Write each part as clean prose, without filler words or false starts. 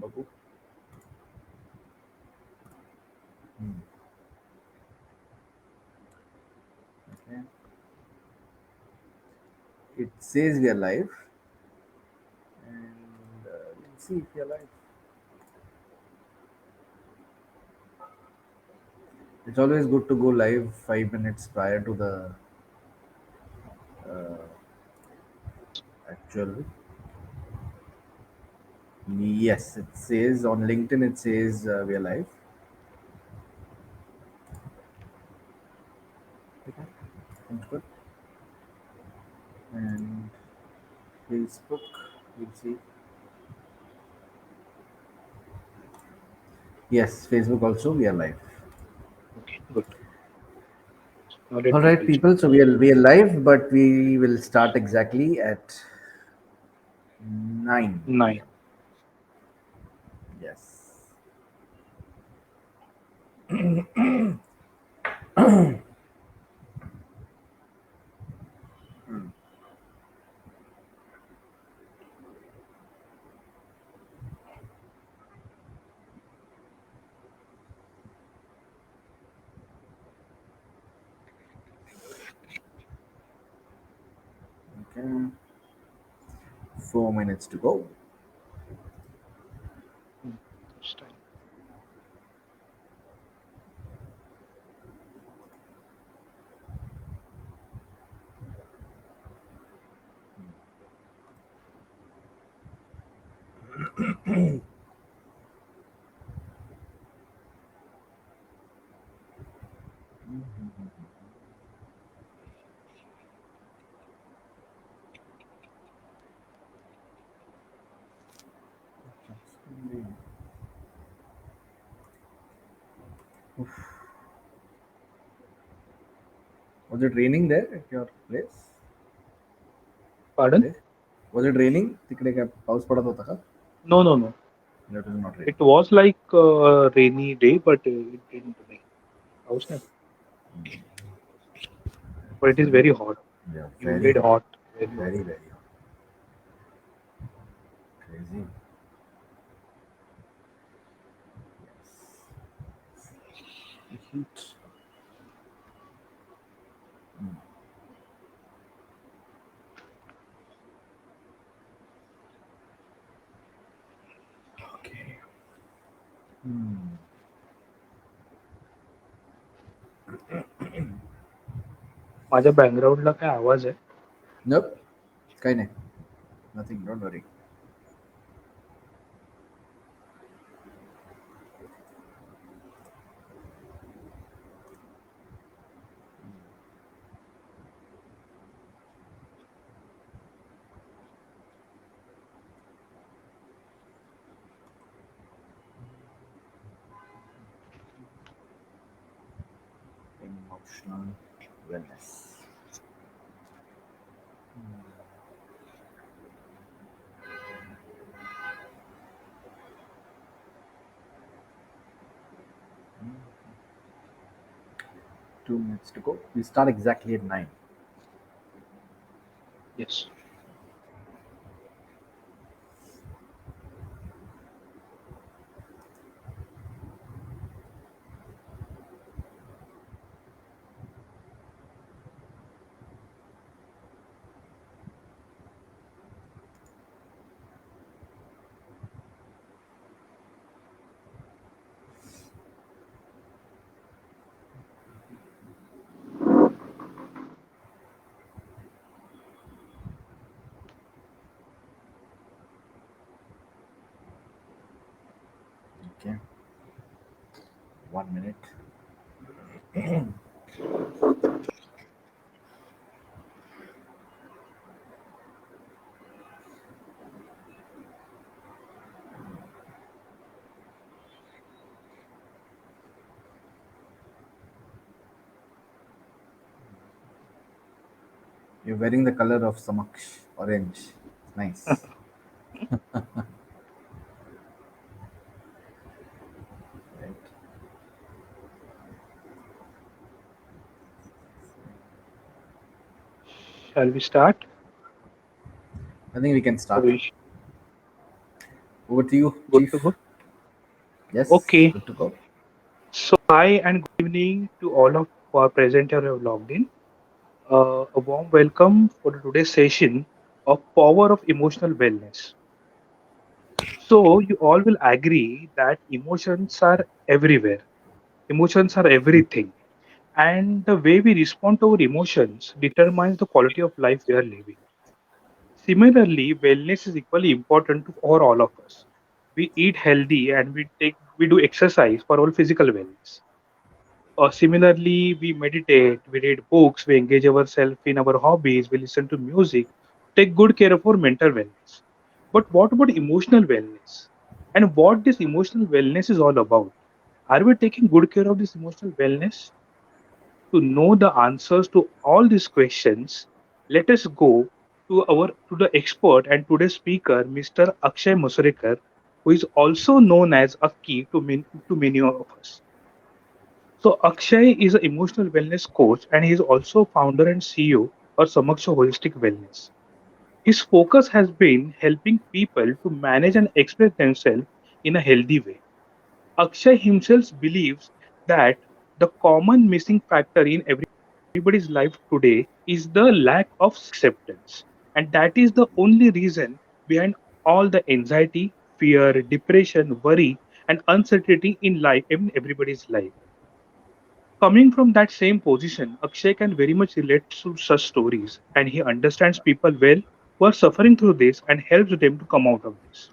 Babu. Hmm. Okay. It says we are live, and let's see if we are live. It's always good to go live 5 minutes prior to the uh, actual. Yes, it says on LinkedIn. It says we are live. Okay, that's good. And Facebook, we'll see. Yes, Facebook also we are live. Okay, good. Now let All me right, teach. people. So we are live, but we will start exactly at 9 9. p.m. Yes. Okay. 4 minutes to go. This time. Was it raining there at your place Pardon? today? Was it raining? तिकडे काय पाऊस पडत होता का? No, no, no. That was not It raining. was like a rainy day, but it didn't rain. House ne? But it is Very, very hot. yeah, very Humid, hot. hot, very hot. Very hot. Crazy. Yes. The heat. Mm. Okay. Hmm. माझ्या बॅकग्राऊंडला काय आवाज आहे? Nope. काही नाही. Nothing. Don't worry. Emotional wellness. 2 minutes to go. We start exactly at 9. Yes. Okay. 1 minute. You're wearing the color of Samaksh, orange. Nice. Right. Shall we start? I think we can start. Ravish? Over to you, Good to Chief. go. Yes, Okay. good to go. So hi and good evening to all of our present here who have logged in. A warm welcome for today's session of power of emotional wellness. So you all will agree that emotions are everywhere. Emotions are everything. And the way we respond to our emotions determines the quality of life we are living. Similarly, wellness is equally important for all of us. We eat healthy and we do exercise for our physical wellness. Similarly, we meditate, we read books, we engage ourselves in our hobbies, we listen to music, take good care of our mental wellness. But what about emotional wellness? And what this emotional wellness is all about? Are we taking good care of this emotional wellness? To know the answers to all these questions, let us go to the expert and today's speaker, Mr. Akshay Musarekar, who is also known as a key to many of us. So Akshay is an emotional wellness coach and he is also founder and CEO of Samaksha Holistic Wellness. His focus has been helping people to manage and express themselves in a healthy way. Akshay himself believes that the common missing factor in everybody's life today is the lack of acceptance. And that is the only reason behind all the anxiety, fear, depression, worry, and uncertainty in life, in everybody's life. Coming from that same position, Akshay can very much relate to such stories and he understands people well who are suffering through this and helps them to come out of this.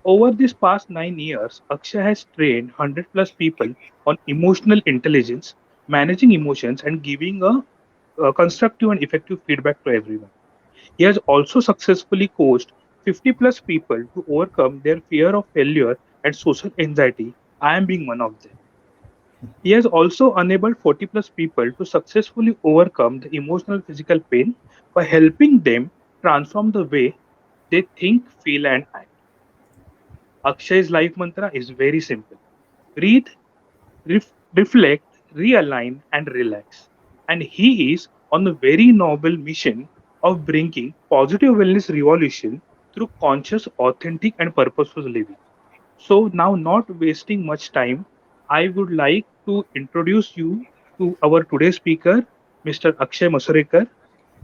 Over these past 9 years, Akshay has trained 100 plus people on emotional intelligence, managing emotions, and giving a constructive and effective feedback to everyone. He has also successfully coached 50 plus people to overcome their fear of failure and social anxiety. I am being one of them. He has also enabled 40 plus people to successfully overcome the emotional physical pain by helping them transform the way they think, feel, and act. Akshay's life mantra is very simple: breathe, reflect, realign, and relax. And he is on a very noble mission of bringing positive wellness revolution through conscious, authentic, and purposeful living. So, now not wasting much time, I would like to introduce you to our today's speaker, Mr. Akshay Masurekar.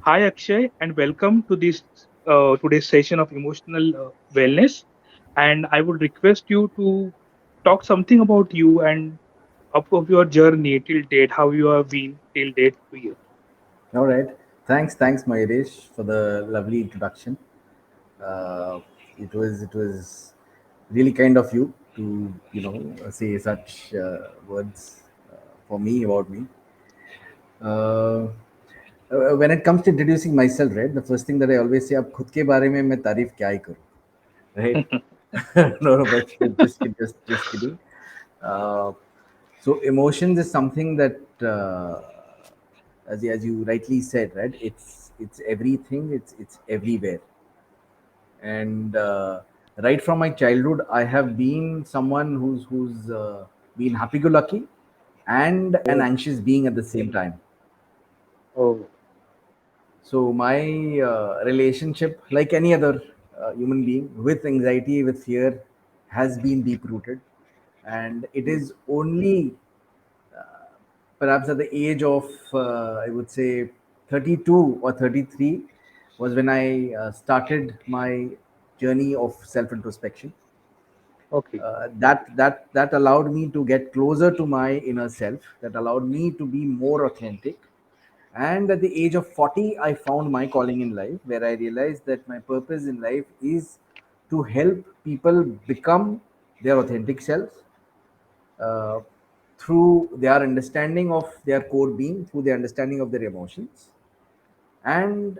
Hi, Akshay, and welcome to this today's session of emotional wellness. And I would request you to talk something about you and of your journey till date, how you have been till date to you. All right. Thanks, Mayuresh, for the lovely introduction. Uh, it was really kind of you to say such words for me about me. Uh, when it comes to introducing myself, right, the first thing that I always say, अब खुद के बारे में मैं तारीफ क्या ही करूँ, right? No, no, but just kidding. Uh, so emotions is something that, as you rightly said, right? It's everything. It's everywhere. And right from my childhood, I have been someone who's been happy-go-lucky and an Oh, anxious being at the same time. oh, So my relationship, like any other human being, with anxiety, with fear, has been deep rooted, and it is only perhaps at the age of I would say 32 or 33 was when I started my journey of self introspection. okay, That allowed me to get closer to my inner self. That allowed me to be more authentic. And at the age of 40, I found my calling in life, where I realized that my purpose in life is to help people become their authentic selves uh, through their understanding of their core being, through their understanding of their emotions, and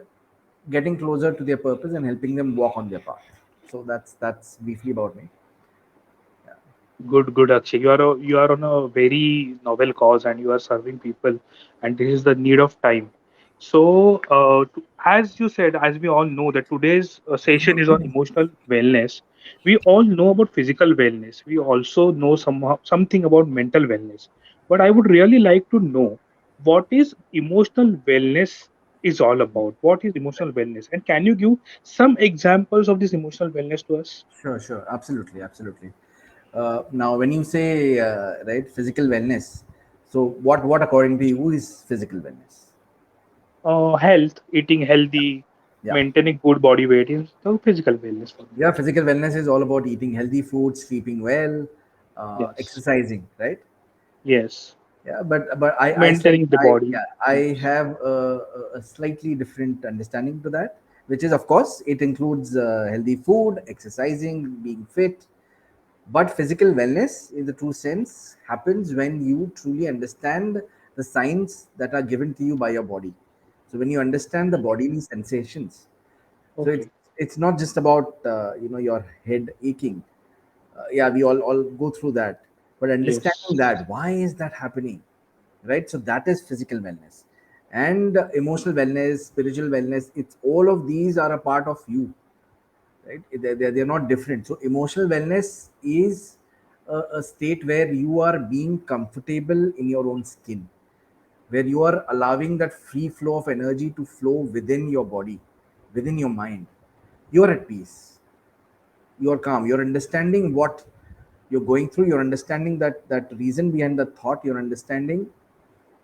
getting closer to their purpose and helping them walk on their path. So that's briefly about me. good, good, Akshay. You are on a very novel cause and you are serving people, and this is the need of time. So, as you said, as we all know, that today's session is on emotional wellness. We all know about physical wellness. We also know something about mental wellness. But I would really like to know what is emotional wellness is all about. What is emotional wellness? And can you give some examples of this emotional wellness to us? Sure, sure, absolutely, absolutely. Now, when you say right physical wellness, so what according to you is physical wellness? Health, eating healthy, Yeah, maintaining good body weight is the physical wellness for me. yeah. Physical wellness is all about eating healthy food, sleeping well, Yes. exercising, right? Yes. Yeah, but Maintaining the body. yeah, I Yes. have a slightly different understanding to that, which is, of course, it includes healthy food, exercising, being fit. But physical wellness, in the true sense, happens when you truly understand the signs that are given to you by your body. So when you understand the Okay. bodily sensations, so Okay. it's not just about your head aching. Yeah, we all go through that, but Yes. understanding that why is that happening, right? So that is physical wellness, and emotional wellness, spiritual wellness. It's all of these are a part of you, right? They're not different. So emotional wellness is a state where you are being comfortable in your own skin, where you are allowing that free flow of energy to flow within your body, within your mind. You're at peace, you're calm, you're understanding what you're going through, you're understanding that reason behind the thought, you're understanding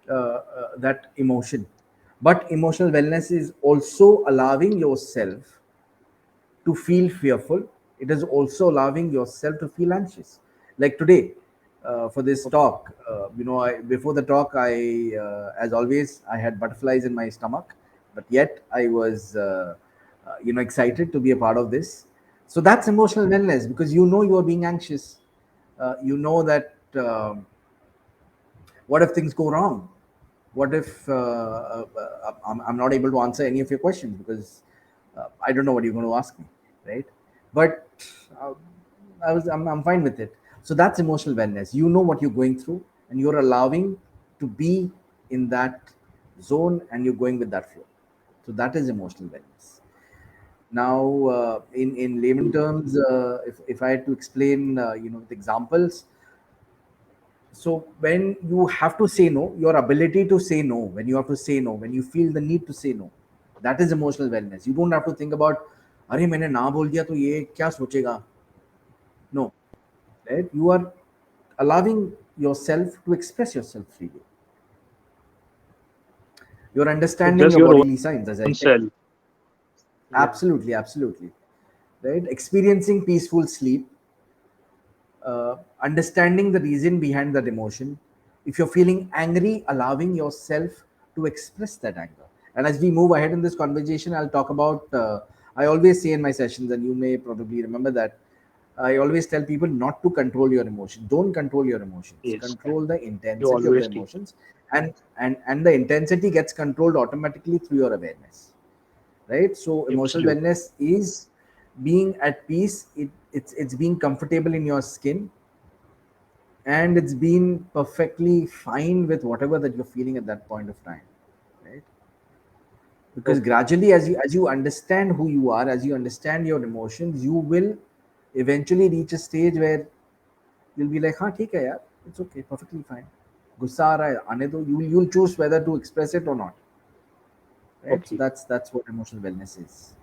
that emotion. But emotional wellness is also allowing yourself to feel fearful. It is also allowing yourself to feel anxious. Like today, for this Okay. talk, before the talk, as always, I had butterflies in my stomach, but yet I was, excited to be a part of this. So that's emotional wellness, because you know you are being anxious. You know that. What if things go wrong? What if I'm not able to answer any of your questions because I don't know what you're going to ask me, right? But uh, I'm fine with it. So that's emotional wellness. You know what you're going through, and you're allowing to be in that zone, and you're going with that flow. So that is emotional wellness. Now, in layman terms, if I had to explain, with examples, so when you have to say no, your ability to say no, when you have to say no, when you feel the need to say no, that is emotional wellness. You don't have to think about, अरे मैंने ना बोल दिया तो ये क्या सोचेगा. No, right? You are allowing yourself to express yourself freely. You're So understanding just your your bodily signs, as I own said. self. Yeah. Absolutely, absolutely, right? Experiencing peaceful sleep, understanding the reason behind that emotion. If you're feeling angry, allowing yourself to express that anger. And as we move ahead in this conversation, I'll talk about. I always say in my sessions, and you may probably remember that. I always tell people not to control your emotions. Don't control your emotions. Yes. And Control the you intensity of the always teach. emotions, and the intensity gets controlled automatically through your awareness, right? So emotional Absolutely. wellness is being at peace. It's being comfortable in your skin, and it's been perfectly fine with whatever that you're feeling at that point of time, right? Because Okay. gradually, as you understand who you are, as you understand your emotions, you will eventually reach a stage where you'll be like, हाँ ठीक है यार, it's okay, perfectly fine. गुस्सा आ रहा है आने दो. You'll choose whether to express it or not, right? So Okay. that's what emotional wellness is.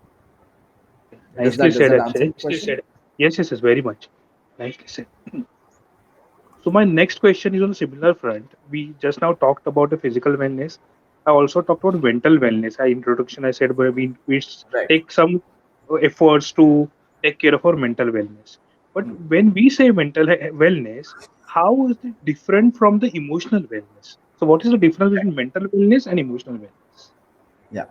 does Nicely that does said, that answer Akshay. your question? Yes, yes, yes, very much. Nicely said. So my next question is on a similar front. We just now talked about the physical wellness. I also talked about mental wellness. I introduction I said where we Right. take some efforts to take care of our mental wellness. But Hmm. when we say wellness, how is it different from the emotional wellness? So what is the difference between mental wellness and emotional wellness? Yeah.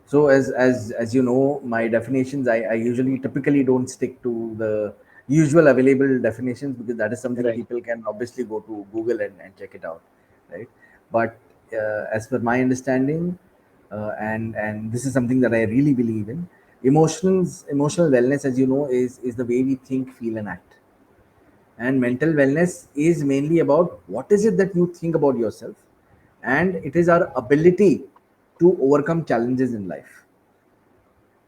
So as you know, my definitions, I usually typically don't stick to the usual available definitions, because that is something Right. people can obviously go to Google and check it out, right? But as per my understanding, and this is something that I really believe in, emotional wellness, as you know, is the way we think, feel, and act. And mental wellness is mainly about what is it that you think about yourself, and it is our ability to overcome challenges in life.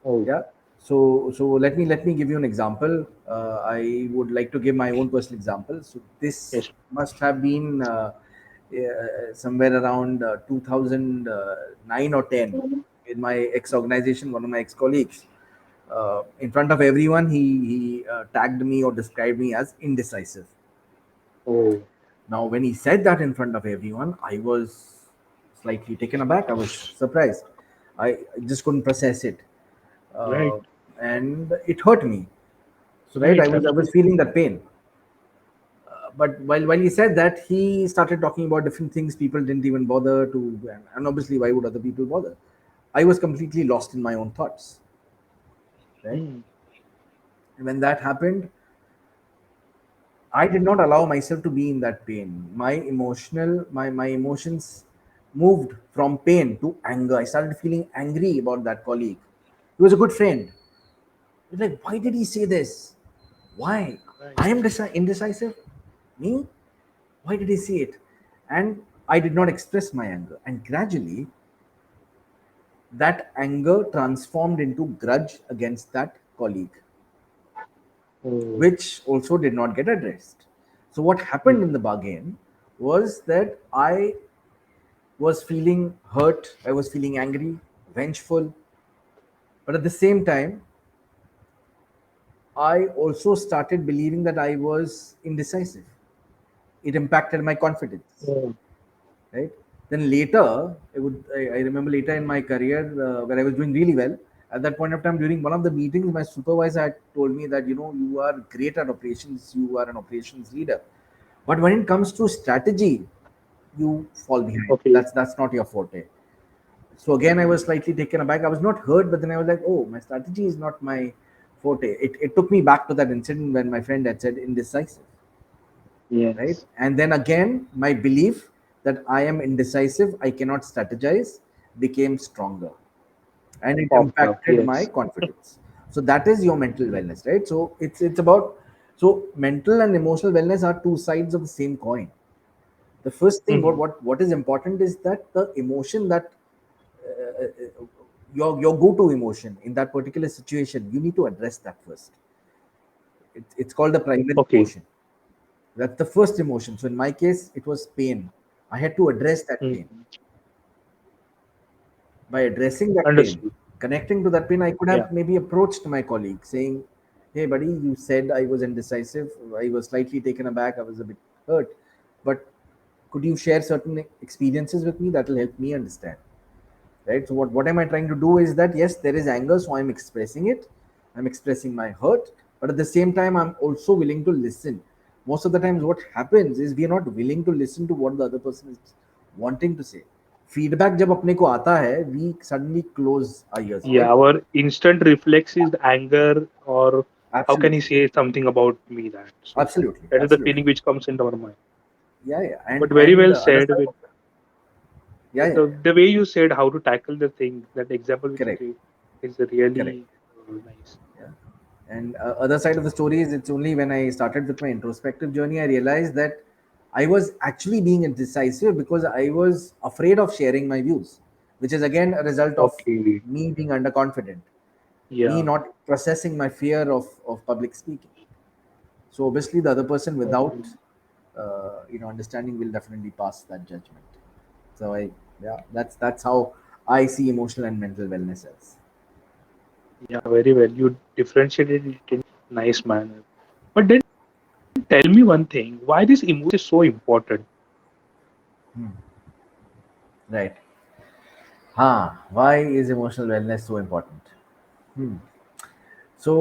Oh, Yeah. So let me give you an example. I would like to give my own personal example. So this yes. must have been somewhere around 2009 or 10, in my ex organization, one of my ex colleagues, in front of everyone, he tagged me or described me as indecisive. Oh, Now, when he said that in front of everyone, I was slightly taken aback. I was surprised. I just couldn't process it, right, uh, and it hurt me. So, right, right, I was absolutely. feeling that pain. But while he said that, he started talking about different things people didn't even bother to, and obviously, why would other people bother? I was completely lost in my own thoughts, right? Hmm. And when that happened, I did not allow myself to be in that pain. My emotions moved from pain to anger. I started feeling angry about that colleague. He was a good friend. It's like, why did he say this? Why? Right. I am indecisive. Me? Why did he say it? And I did not express my anger. And gradually, that anger transformed into grudge against that colleague, Oh, which also did not get addressed. So, what happened hmm. in the bargain was that I was feeling hurt, I was feeling angry, vengeful, but at the same time, I also started believing that I was indecisive. It impacted my confidence, Oh, right? Then later, I remember later in my career where I was doing really well. At that point of time, during one of the meetings, my supervisor had told me that, you are great at operations, you are an operations leader, but when it comes to strategy, you fall behind. okay. That's not your forte. So again, I was slightly taken aback. I was not hurt, but then I was like, oh, my strategy is not my forte. It took me back to that incident when my friend had said indecisive, right? Yes. And then again, my belief that I am indecisive, I cannot strategize, became stronger, and it Popped up. impacted my Yes. confidence. So that is your mental wellness, right? So it's about, so mental and emotional wellness are two sides of the same coin. The first thing, Hmm. what is important is that the emotion that your go-to emotion in that particular situation, you need to address that first. It's called the primary Okay. emotion. That's the first emotion. So in my case, it was pain. I had to address that pain. Hmm. By addressing that pain, Understood. connecting to that pain, I could Yeah. have maybe approached my colleague saying, hey buddy, you said I was indecisive, I was slightly taken aback, I was a bit hurt, but could you share certain experiences with me that will help me understand, right? So what am I trying to do is that, yes, there is anger, so I'm expressing it, I'm expressing my hurt, but at the same time, I'm also willing to listen. Most of the times what happens is we are not willing to listen to what the other person is wanting to say. Feedback जब अपने को आता है, we suddenly close our ears, Yeah. right? Our instant reflex is the anger, or how can he Absolutely, say something about me that? So absolutely, that is the absolutely. feeling which comes into our mind. Yeah, yeah, But very and well the other said. side With of it, yeah, yeah, the way you said how to tackle the thing, that example which you correct, gave is correct. really nice. Yeah. And other side of the story is, it's only when I started with my introspective journey I realized that I was actually being indecisive because I was afraid of sharing my views, which is again a result of Okay. me being underconfident, me Yeah. not processing my fear of public speaking. So obviously the other person without understanding will definitely pass that judgment. So I, yeah, that's how I see emotional and mental wellness as. Yeah, very well. You differentiated it in nice manner. But then tell me one thing, why this emotion is so important? Right. Why is emotional wellness so important? Hmm.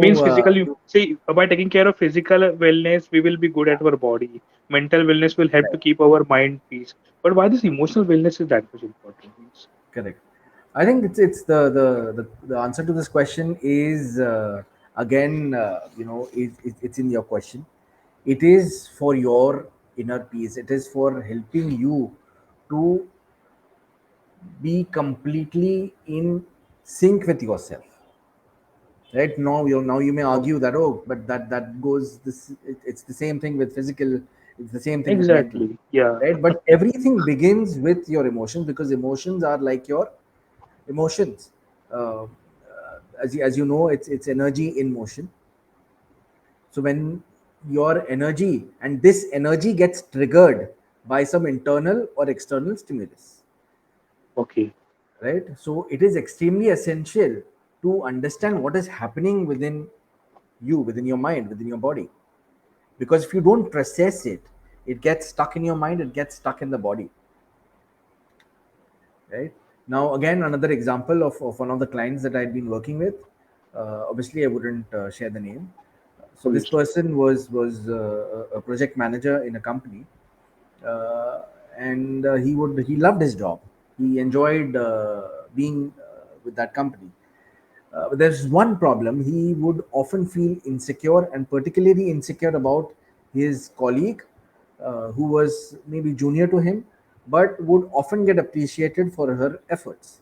Means So, physically, see, by taking care of physical wellness, we will be good at our body. Mental wellness will help to right, keep our mind peace. But why this emotional wellness is that much important? Means, correct. I think it's the answer to this question is again, it's in your question. It is for your inner peace. It is for helping you to be completely in sync with yourself. Right now, you may argue okay. that, oh, but that goes this. It's the same thing with physical. It's the same thing with mental, Exactly. Yeah. right? But everything begins with your emotions, because emotions are like your emotions. As you know, it's energy in motion. So when your energy, and this energy gets triggered by some internal or external stimulus, Okay. right? So it is extremely essential to understand what is happening within you, within your mind, within your body. Because if you don't process it, it gets stuck in your mind, it gets stuck in the body, right? Now, again, another example of one of the clients that I'd been working with. Obviously, I wouldn't share the name. So this Obviously. person was a project manager in a company, uh, and he loved his job. He enjoyed being with that company. But there's one problem. He would often feel insecure, and particularly insecure about his colleague, who was maybe junior to him, but would often get appreciated for her efforts.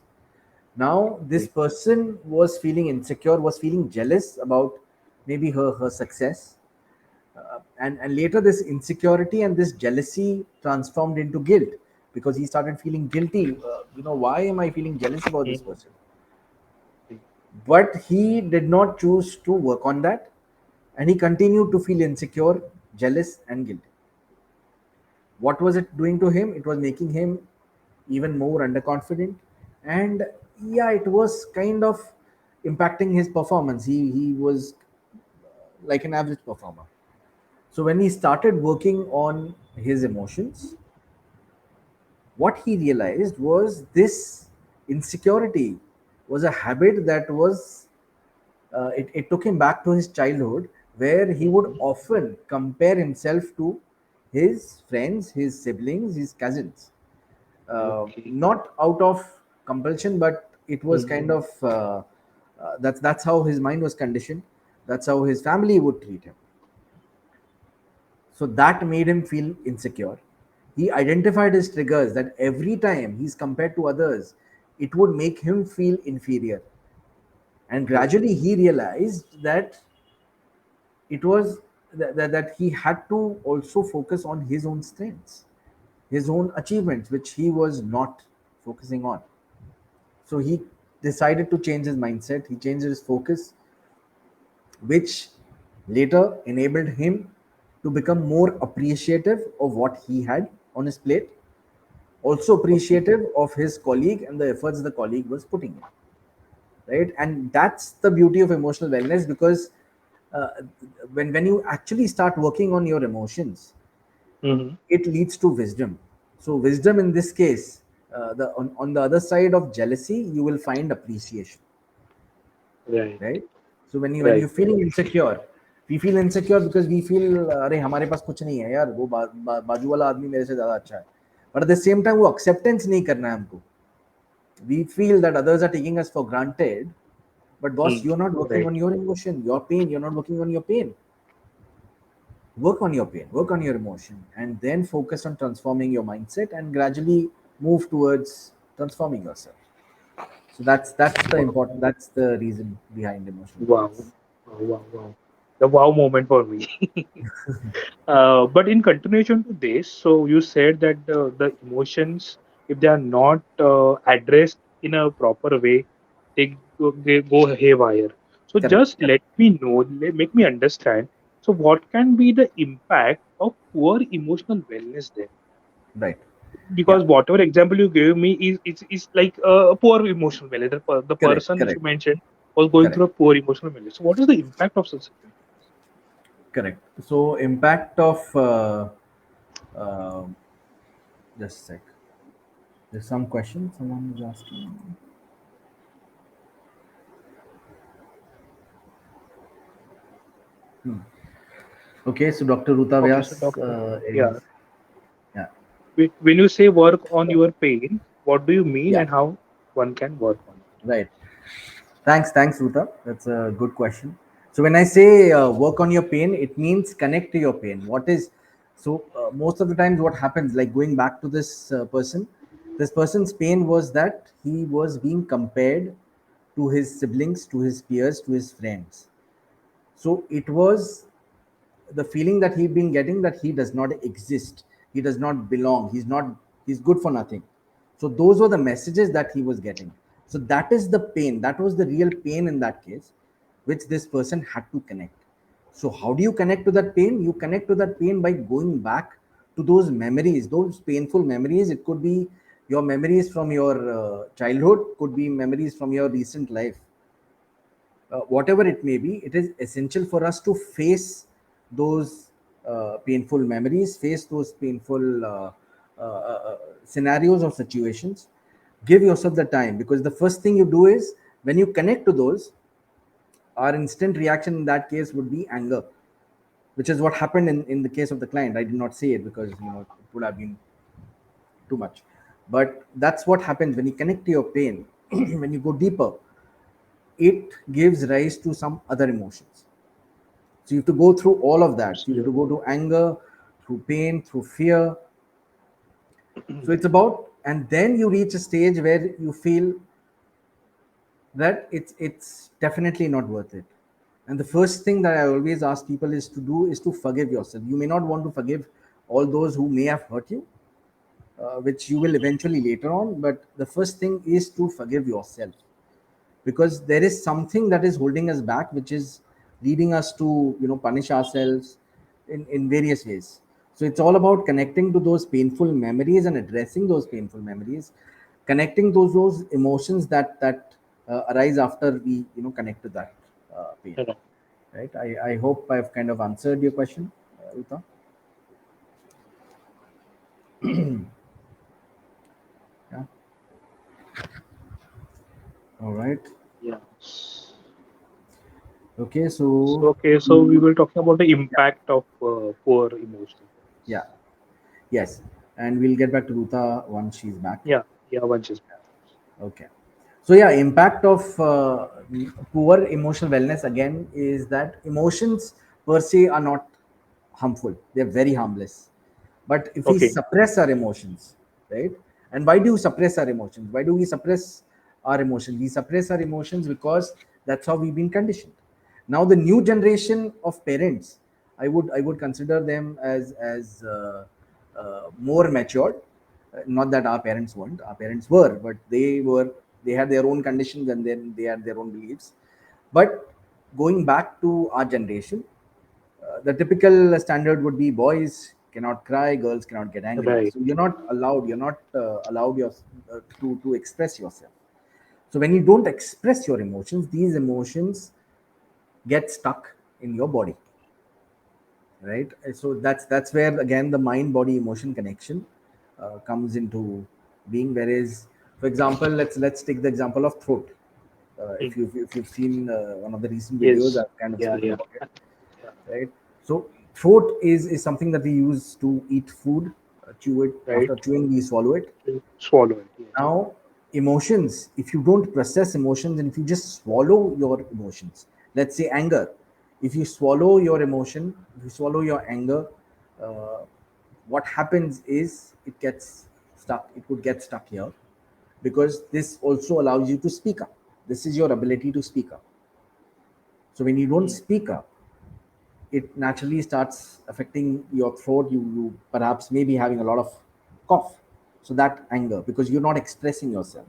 Now, this Okay. person was feeling insecure, was feeling jealous about maybe her success, and later this insecurity and this jealousy transformed into guilt, because he started feeling guilty. Why am I feeling jealous about this Mhm. person? Okay. But he did not choose to work on that, and he continued to feel insecure, jealous, and guilty. What was it doing to him? It was making him even more underconfident, and yeah, it was kind of impacting his performance. He was like an average performer. So when he started working on his emotions, what he realized was this insecurity was a habit that was it took him back to his childhood, where he would Mhm. often compare himself to his friends, his siblings, his cousins, Okay. not out of compulsion, but it was Mhm. kind of that's how his mind was conditioned, that's how his family would treat him. So that made him feel insecure. He identified his triggers, that every time he's compared to others, it would make him feel inferior. And Okay. gradually he realized that it was that he had to also focus on his own strengths, his own achievements, which he was not focusing on. So he decided to change his mindset, he changed his focus, which later enabled him to become more appreciative of what he had on his plate, also Okay. appreciative of his colleague and the efforts the colleague was putting in, right? And that's the beauty of emotional wellness, because uh, when you actually start working on your emotions, Mhm. it leads to wisdom. So wisdom in this case, on the other side of jealousy, you will find appreciation, Right. right? So when you Right. feeling insecure, we feel insecure because we feel अरे हमारे पास कुछ नहीं है यार, वो बाजू वाला आदमी मेरे से ज्यादा अच्छा है, but at the same time वो acceptance नहीं करना है हमको. We feel that others are taking us for granted, but boss, Mm. you're not working Right. on your emotion, your pain. You're not working on your pain. Work on your pain, work on your emotion, and then focus on transforming your mindset and gradually move towards transforming yourself. So that's the Wow. important. That's the reason behind emotional Wow. wellness. Wow. Wow. Wow. The wow moment for me. But in continuation to this, so you said that the emotions, if they are not addressed in a proper way, they go haywire. So Correct, just correct, let me know, make me understand. So what can be the impact of poor emotional wellness then? right. Yeah, Because whatever example you gave me is like a poor emotional wellness. The correct, person which you correct, mentioned was going correct, through a poor emotional wellness. So what is the impact of such situation? correct. So impact of uh, just a sec. There's some question someone is asking. Hmm. Okay, so Dr. Ruta Okay, so Vyas doctor, yeah, is yeah, when you say work on your pain, what do you mean yeah, and how one can work on it? right. Thanks, Ruta. That's a good question. So when I say work on your pain, it means connect to your pain. What is so most of the times what happens, like going back to this person's pain was that he was being compared to his siblings, to his peers, to his friends. So it was the feeling that he'd been getting, that he does not exist, he does not belong, he's good for nothing. So those were the messages that he was getting. So that is the pain, that was the real pain in that case, which this person had to connect. So how do you connect to that pain? You connect to that pain by going back to those memories, those painful memories. It could be your memories from your childhood, could be memories from your recent life, whatever it may be. It is essential for us to face those painful memories, face those painful scenarios or situations. Give yourself the time, because the first thing you do is when you connect to those, our instant reaction in that case would be anger, which is what happened in the case of the client. I did not say it because it would have been too much, but that's what happens when you connect to your pain. When you go deeper, it gives rise to some other emotions. So you have to go through all of that. You have to Absolutely. go to anger, through pain, through fear. So it's about, and then you reach a stage where you feel that it's definitely not worth it. And the first thing that I always ask people is to do is to forgive yourself. You may not want to forgive all those who may have hurt you, which you will eventually later on. But the first thing is to forgive yourself, because there is something that is holding us back, which is leading us to punish ourselves in various ways. So it's all about connecting to those painful memories and addressing those painful memories, connecting those emotions that arise after we connect to that pain. Right. Right. I hope I've kind of answered your question, Ruta. Yeah. All right. Yeah. Okay. So, So okay, so we were talking about the yeah, impact of poor emotional yeah, wellness. yes, and we'll get back to Ruta once she's back. Yeah, yeah, one just Okay. So yeah, impact of poor emotional wellness again is that emotions per se are not harmful. They're very harmless. But if we okay, suppress our emotions, right? And why do you suppress our emotions? Why do we suppress our emotions? We suppress our emotions because that's how we've been conditioned. Now the new generation of parents, I would consider them as more matured. Not that our parents weren't. Our parents were, but they had their own conditions, and then they had their own beliefs. But going back to our generation, the typical standard would be boys cannot cry, girls cannot get angry. right. So you're not allowed to express yourself. So when you don't express your emotions, these emotions get stuck in your body, right? So that's where again the mind body emotion connection comes into being. Whereas, for example, let's take the example of throat. Mm. If you've seen one of the recent videos, Yes, I've kind of yeah, spoken yeah, about it, yeah, right? So throat is something that we use to eat food, chew it. right. After chewing, we swallow it. To swallow it. Yes, Now, emotions, if you don't process emotions and if you just swallow your emotions, let's say anger, if you swallow your emotion, if you swallow your anger, uh, what happens is it gets stuck. It would get stuck here, because this also allows you to speak up. This is your ability to speak up. So when you don't mm. speak up, it naturally starts affecting your throat. You perhaps may be having a lot of cough. So that anger, because you're not expressing yourself.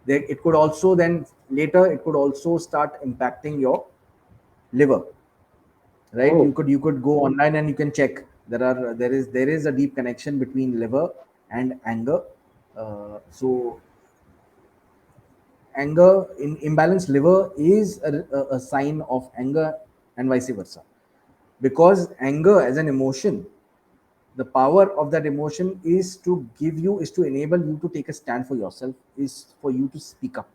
It could also then later it could also start impacting your liver, right? you Oh, could you could go online and you can check. There is a deep connection between liver and anger. So anger in imbalanced liver is a sign of anger, and vice versa, because anger as an emotion, the power of that emotion is to enable you to take a stand for yourself, is for you to speak up.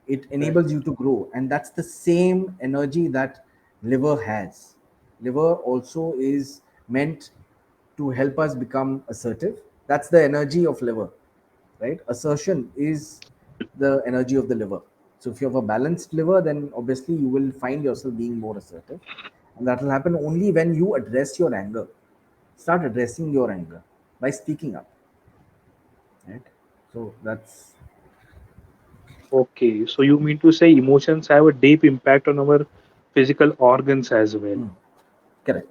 It right. enables you to grow, and that's the same energy that liver has. Liver also is meant to help us become assertive. That's the energy of liver, right? Assertion is the energy of the liver. So if you have a balanced liver, then obviously you will find yourself being more assertive, and that will happen only when you address your anger. Start addressing your anger by speaking up, right? So that's Okay, so you mean to say emotions have a deep impact on our physical organs as well? mm, correct,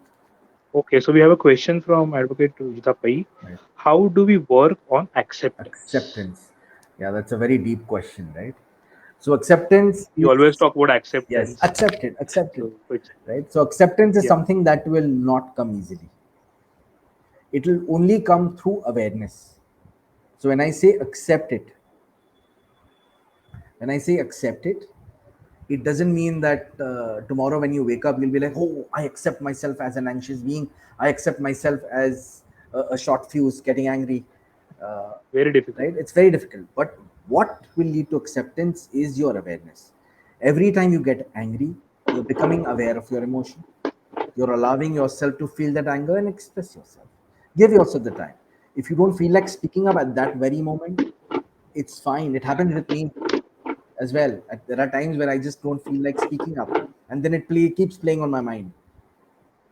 Okay, so we have a question from Advocate Rujita Pai. right? How do we work on acceptance? Acceptance. Yeah, that's a very deep question, right? So acceptance You always is, talk about yes, acceptance. accept it, So it's right? So acceptance is yeah, something that will not come easily. It will only come through awareness. So when I say accept it doesn't mean that tomorrow when you wake up you'll be like, oh, I accept myself as an anxious being, I accept myself as a short fuse getting angry. uh, Very difficult. right, it's very difficult, but what will lead to acceptance is your awareness. Every time you get angry, you're becoming aware of your emotion. You're allowing yourself to feel that anger and express yourself. Give yourself the time. If you don't feel like speaking up at that very moment, it's fine. It happens with me as well. There are times where I just don't feel like speaking up, and then keeps playing on my mind,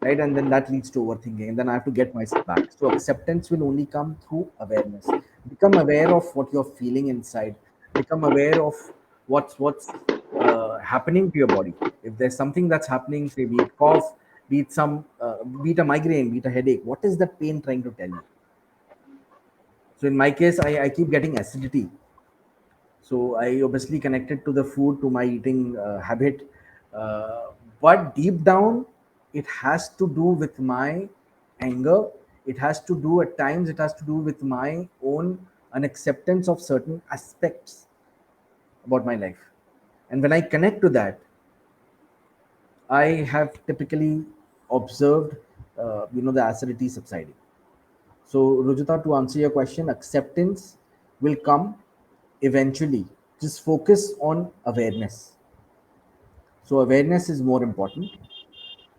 right? And then that leads to overthinking, and then I have to get myself back. So acceptance will only come through awareness. Become aware of what you're feeling inside. Become aware of what's happening to your body. If there's something that's happening, say be it cough, be it a migraine, be it a headache, what is that pain trying to tell you? So in my case, I keep getting acidity. So I obviously connected to the food, to my eating habit, uh, but deep down it has to do with my anger. It has to do, at times it has to do with my own unacceptance of certain aspects about my life. And when I connect to that, I have typically observed the acidity subsiding. So, Rujita, to answer your question, acceptance will come eventually. Just focus on awareness. So, awareness is more important.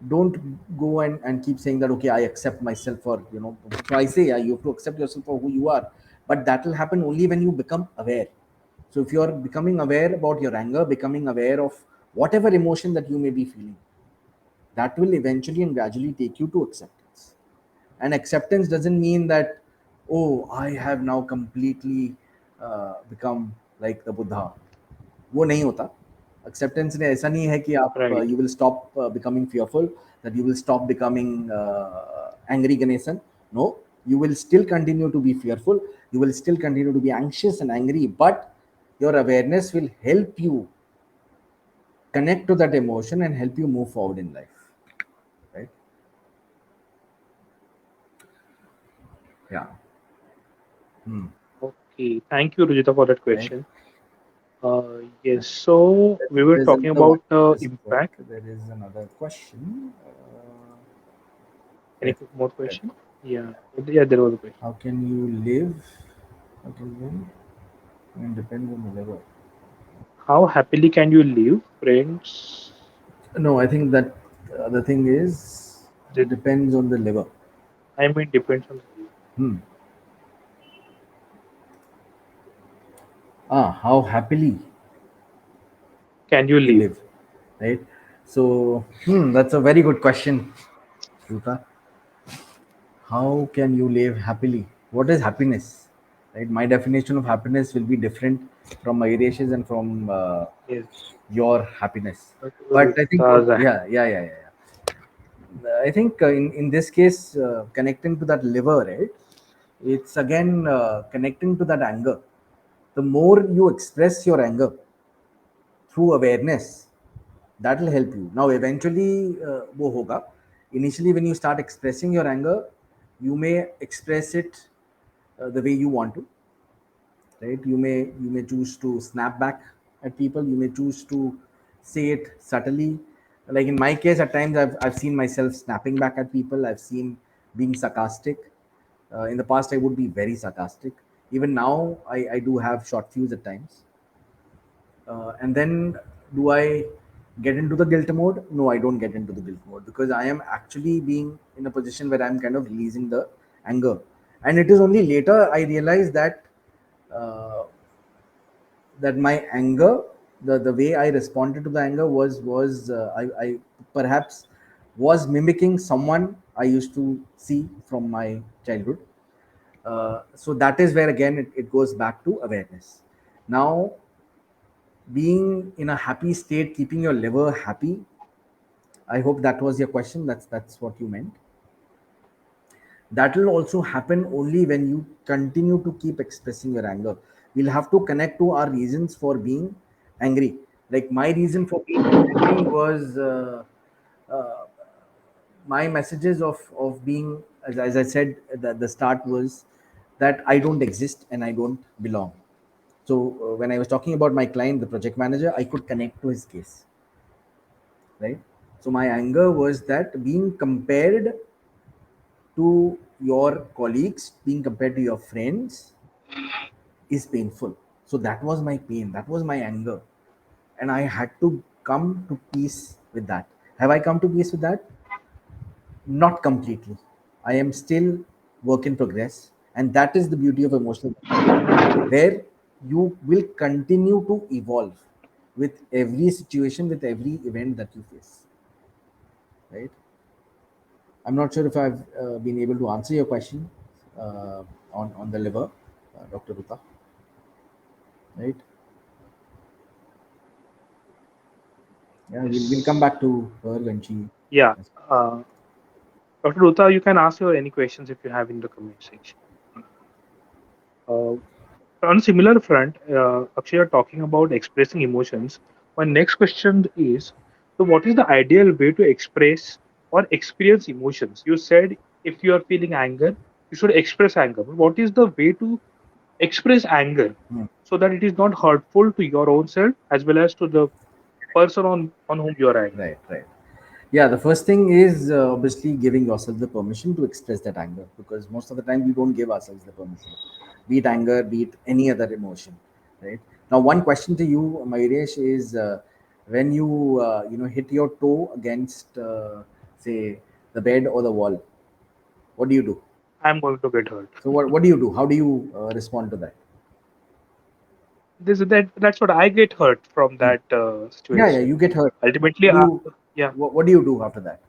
Don't go and keep saying that, okay, I accept myself for, so I say, yeah, you have to accept yourself for who you are. But that will happen only when you become aware. So, if you are becoming aware about your anger, becoming aware of whatever emotion that you may be feeling, that will eventually and gradually take you to acceptance. And acceptance doesn't mean that, oh, I have now completely become like the Buddha. वो नहीं होता. Acceptance ने ऐसा नहीं है कि आप Right. you will stop becoming fearful, that you will stop becoming angry Ganesan. No, you will still continue to be fearful, you will still continue to be anxious and angry, but your awareness will help you connect to that emotion and help you move forward in life, right? Yeah. Hmm. Okay. Thank you, Rujita, for that Right. question. Yes. So we were There's talking another one. about the Just wait. impact. There is another question. Any Let, more let, question? Yeah. Yeah, there was a question. how can you live? How can you? It depends on the level. How happily can you live, friends? No, I think that the thing is, That, depends on the liver. I mean, depends on the life. Hmm. How happily Can you you live? live, right? So, that's a very good question, Ruta. How can you live happily? What is happiness? Right? My definition of happiness will be different from Mayresh's and from Yes. your happiness. But I think, Rujita's I think in this case, connecting to that liver, right? It's again connecting to that anger. The more you express your anger through awareness, that will help you. Now, eventually, wo hoga. Initially, when you start expressing your anger, you may express it the way you want to, right? You may choose to snap back at people. You may choose to say it subtly. Like in my case, at times I've seen myself snapping back at people. I've seen being sarcastic. In the past, I would be very sarcastic. Even now, I do have short fuse at times. And then, do I get into the guilt mode? No, I don't get into the guilt mode, because I am actually being in a position where I'm kind of releasing the anger. And it is only later I realize uh, that my anger, the way I responded to the anger I perhaps was mimicking someone I used to see from my childhood. So that is where again it goes back to awareness. Now, being in a happy state, keeping your liver happy. I hope that was your question. That's what you meant. That will also happen only when you continue to keep expressing your anger. We'll have to connect to our reasons for being angry. Like my reason for being angry was uh, my messages of being as I said, the start was that I don't exist and I don't belong. So when I was talking about my client, the project manager, I could connect to his case, right? So my anger was that being compared to your colleagues, being compared to your friends is painful. So that was my pain, that was my anger, and I had to come to peace with that. Have I come to peace with that? Not completely. I am still work in progress, and that is the beauty of emotional wellness, where you will continue to evolve with every situation, with every event that you face. Right? I'm not sure if I've been able to answer your question on the liver, Dr. Ruta. Right? Yeah, we'll come Yes. back to her when she. Yeah. Uh, Dr. Ruta, you can ask your any questions if you have in the comment section. Uh, on a similar front, Akshay, you're talking about expressing emotions. My next question is, so what is the ideal way to express or experience emotions? You said if you are feeling anger, you should express anger. But what is the way to express anger Hmm. so that it is not hurtful to your own self as well as to the person on whom you are angry? Right, right. Yeah, the first thing is obviously giving yourself the permission to express that anger, because most of the time we don't give ourselves the permission, be it anger, be it any other emotion, right? Now, one question to you, Mayuresh, is when you hit your toe against, say, the bed or the wall, what do you do? I'm going to get hurt. So, what do you do? How do you respond to that? That's what I get hurt from Hmm. that Yeah, yeah, situation. you get hurt. Ultimately, What do you, yeah. what do you do after that?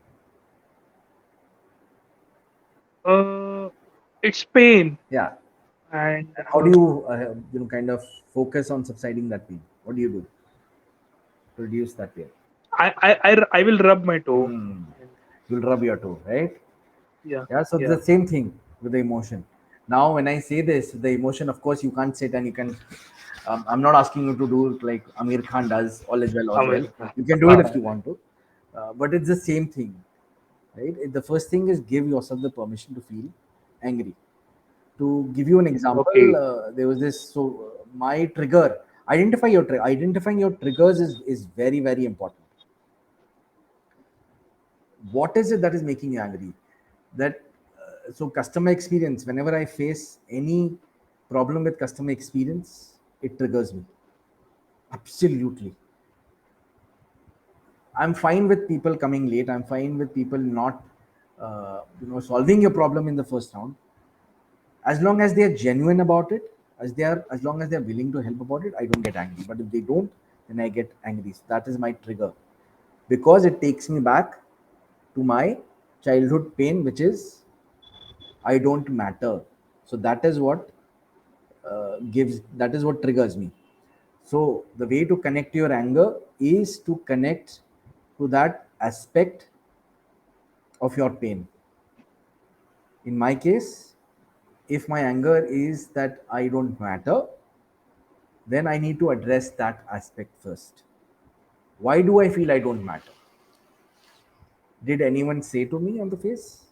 Uh, it's pain, Yeah, and and how do you kind of focus on subsiding that pain? What do you do to reduce that pain? I will rub my toe. Hmm. And You'll rub your toe, right? yeah, Yeah. So yeah, the same thing with the emotion. Now, when I say this, the emotion, of course, you can't sit and you can. I'm not asking you to do like Amir Khan does, all is well, all's well. America. You can do it if you want to, but it's the same thing, right? The first thing is give yourself the permission to feel angry. To give you an example, Okay, there was this. So my trigger, identifying your triggers is very very important. What is it that is making you angry? That So customer experience, whenever I face any problem with customer experience, it triggers me. Absolutely. I'm fine with people coming late, I'm fine with people not solving your problem in the first round, as long as they are genuine about it, as long as they are willing to help about it, I don't get angry. But if they don't, then I get angry. So that is my trigger, because it takes me back to my childhood pain, which is I don't matter. So that is what triggers me. So the way to connect your anger is to connect to that aspect of your pain. In my case, if my anger is that I don't matter, then I need to address that aspect first. Why do I feel I don't matter? Did anyone say to me on the face?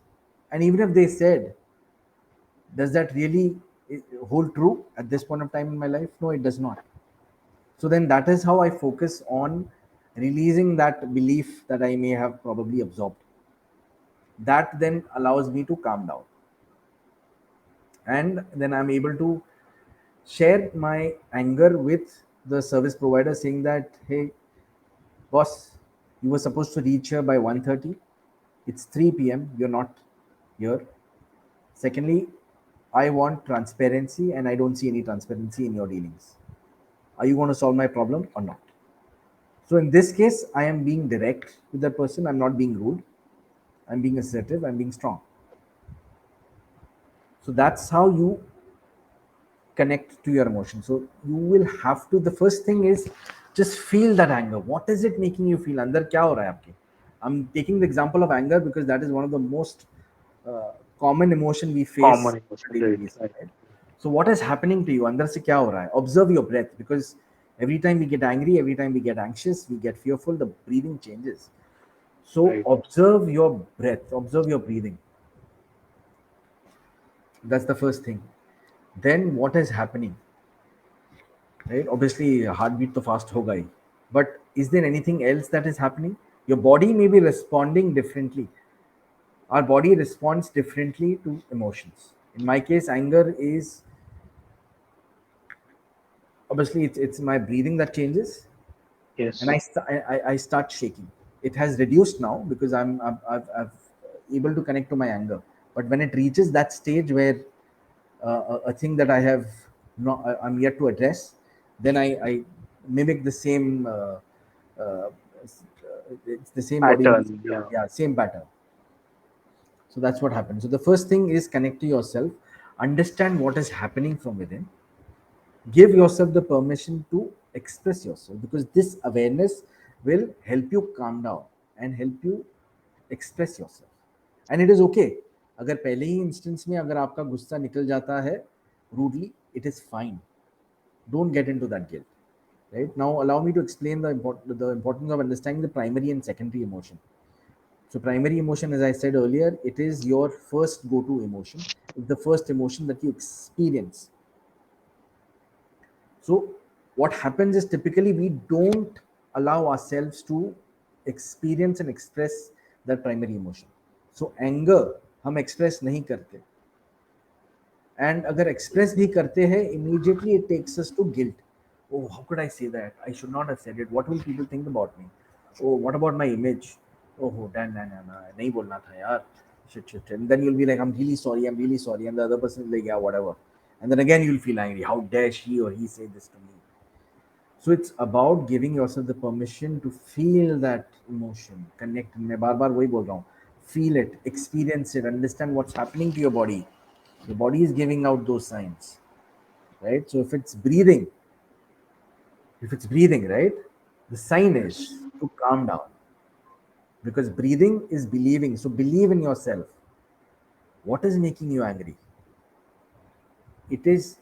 And even if they said, does that really hold true at this point of time in my life? No, it does not. So then that is how I focus on releasing that belief that I may have probably absorbed. That then allows me to calm down. And then I'm able to share my anger with the service provider, saying that, hey, boss, you were supposed to reach here by 1:30. It's 3 p.m. You're not here. Secondly, I want transparency and I don't see any transparency in your dealings. Are you going to solve my problem or not? So in this case, I am being direct with that person. I'm not being rude. I'm being assertive. I'm being strong. So that's how you connect to your emotion. So you will have to. The first thing is just feel that anger. What is it making you feel? अंदर क्या हो रहा है आपके? I'm taking the example of anger because that is one of the most uh, common emotion we face common on a emotion, daily right? basis. Right. Right? So what is happening to you? अंदर से क्या हो रहा है? Observe your breath, because every time we get angry, every time we get anxious, we get fearful, the breathing changes. So Right. observe your breath, observe your breathing. That's the first thing. Then what is happening, right? Obviously heartbeat to fast hoga hi, but is there anything else that is happening? Your body may be responding differently. Our body responds differently to emotions. In my case, anger is obviously it's my breathing that changes, and Yes. I start shaking. It has reduced now because I've able to connect to my anger. But when it reaches that stage where a thing that I have not, I'm yet to address, then I mimic the same. It's the same body. Pattern. Yeah. Yeah, same pattern. So that's what happens. So the first thing is connect to yourself, understand what is happening from within, give yourself the permission to express yourself, because this awareness will help you calm down and help you express yourself. And it is okay अगर पहले ही instance में अगर आपका गुस्सा निकल जाता है rudely, it is fine. Don't get into that guilt. Right now, allow me to explain the importance of understanding the primary and secondary emotion. So primary emotion, as I said earlier, it is your first go-to emotion. It's the first emotion that you experience. So what happens is typically we don't allow ourselves to experience and express that primary emotion. So anger हम express नहीं करते, and अगर express भी करते हैं, immediately it takes us to guilt. Oh, how could I say that? I should not have said it. What will people think about me? Oh, what about my image? Oh, damn, nah, nah, nah, नहीं बोलना था यार. Shit, shit, shit. And then you'll be like, I'm really sorry, I'm really sorry. And the other person is like, yeah, whatever. And then again, you'll feel angry. How dare she or he say this to me? So it's about giving yourself the permission to feel that emotion, connect. मैं बार बार वही बोल रहा हूँ. Feel it, experience it, understand what's happening to your body. Your body is giving out those signs, right? So if it's breathing, right, the sign Yes. is to calm down, because breathing is believing. So believe in yourself. What is making you angry? It is,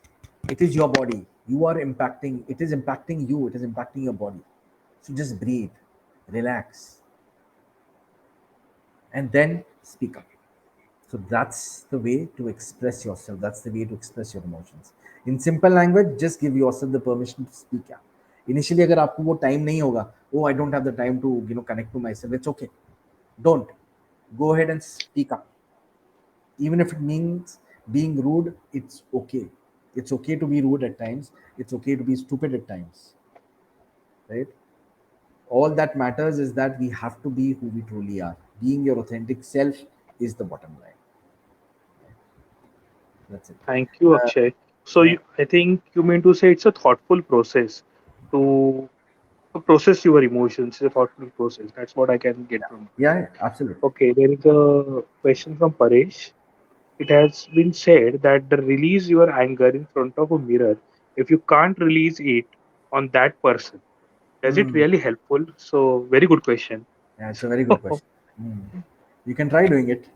it is your body. You are impacting. It is impacting you. It is impacting your body. So just breathe, relax, and then speak up. So that's the way to express yourself. That's the way to express your emotions. In simple language, just give yourself the permission to speak up. Initially, अगर आपको वो time नहीं होगा, oh, I don't have the time to connect to myself. It's okay. Don't. Go ahead and speak up. Even if it means being rude, it's okay. It's okay to be rude at times. It's okay to be stupid at times, right? All that matters is that we have to be who we truly are. Being your authentic self is the bottom line. That's it. Thank you, Uh, Akshay. So yeah, I think you mean to say it's a thoughtful process to, to process your emotions. It's a thoughtful process. That's what I can get yeah, from. yeah, absolutely. Okay, there is a question from Paresh. It has been said that the release your anger in front of a mirror if you can't release it on that person. Is it Hmm. really helpful? So very good question. Yeah, it's a very good question. Hmm. You can try doing it.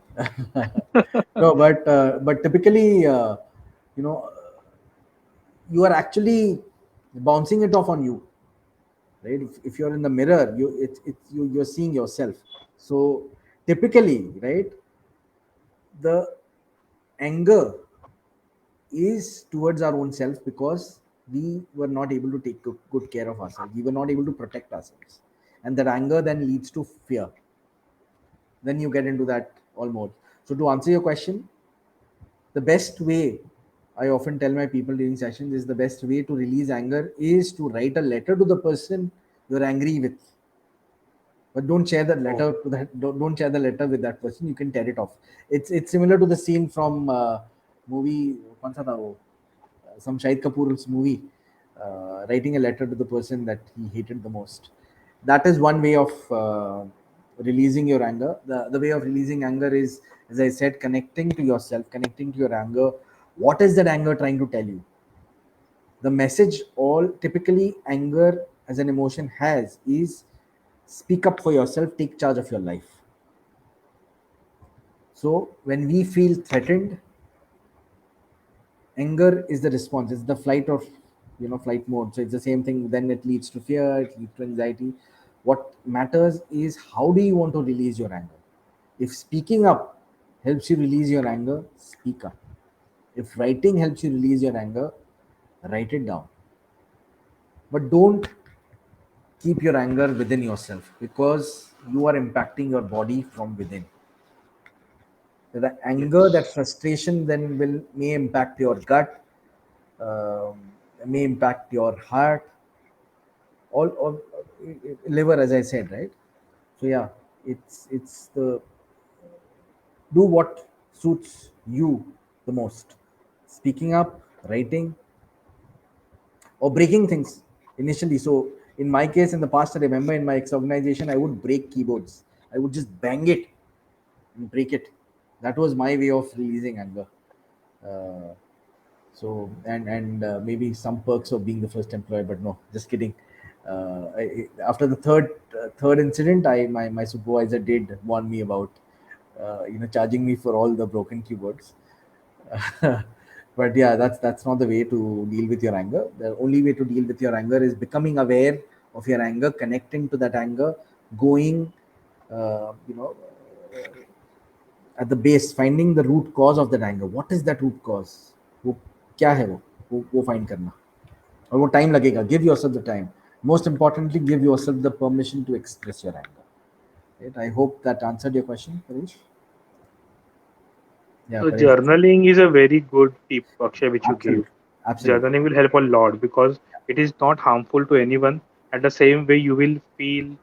No, but typically, you know, you are actually bouncing it off on you, right? If you're in the mirror, you're seeing yourself. So typically, right, the anger is towards our own self, because we were not able to take good care of ourselves. We were not able to protect ourselves, and that anger then leads to fear. Then you get into that all mode. So to answer your question, the best way, I often tell my people during sessions, is the best way to release anger is to write a letter to the person you're angry with. But don't share that Oh, letter to that. Don't share the letter with that person. You can tear it off. It's similar to the scene from movie. कौन सा था वो? Some Shahid Kapoor's movie, writing a letter to the person that he hated the most. That is one way of releasing your anger. The way of releasing anger is, as I said, connecting to yourself, connecting to your anger. What is that anger trying to tell you? The message all typically anger as an emotion has is speak up for yourself, take charge of your life. So when we feel threatened, anger is the response. It's the flight of flight mode. So it's the same thing. Then it leads to fear, it leads to anxiety. What matters is how do you want to release your anger. If speaking up helps you release your anger, speak up. If writing helps you release your anger, write it down. But don't keep your anger within yourself, because you are impacting your body from within. The anger, that Yes. frustration then will may impact your gut, um, may impact your heart, all liver, as I said, right? So yeah, it's the do what suits you the most. Speaking up, writing, or breaking things initially. So in my case, in the past, I remember in my ex organization, I would break keyboards. I would just bang it and break it. That was my way of releasing anger. Uh, so and maybe some perks of being the first employee, but no, just kidding. After the third incident, my supervisor did warn me about charging me for all the broken keyboards. But yeah, that's not the way to deal with your anger. The only way to deal with your anger is becoming aware of your anger, connecting to that anger, going uh, you know at the base, finding the root cause of that anger. What is that root cause? वो क्या है वो find करना. और वो time लगेगा. Give yourself the time. Most importantly, give yourself the permission to express your anger. Right? I hope that answered your question, Paresh. Yeah, So Paresh. journaling is a very good tip, Akshay, which you gave. Absolutely. Absolutely. Journaling will help a lot because it is not harmful to anyone. At the same way, you will feel